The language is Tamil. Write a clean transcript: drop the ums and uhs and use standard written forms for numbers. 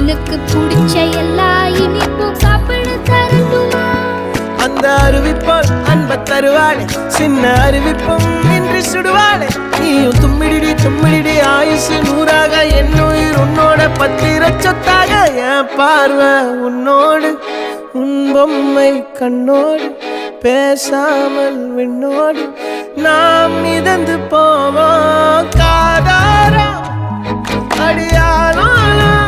கண்ணுக்கு பிடிச்ச எல்லா இனிப்பும் சாப்பிட தரட்டுமா? அந்த அறிவிப்போல் அன்ப தருவாளே, சின்ன அறிவிப்பும் இன்று சுடுவாளே. நீயும் தும்மிடி தும்மிடி ஆயுசு நூறாக, என் உயிர் உன்னோட பத்திர சொத்தாக. என் பார்வை உன்னோடு, உன் பொம்மை கண்ணோடு, பேசாமல் விண்ணோடு நாம் மிதந்து போவோம். காதாரா அடியானாலும்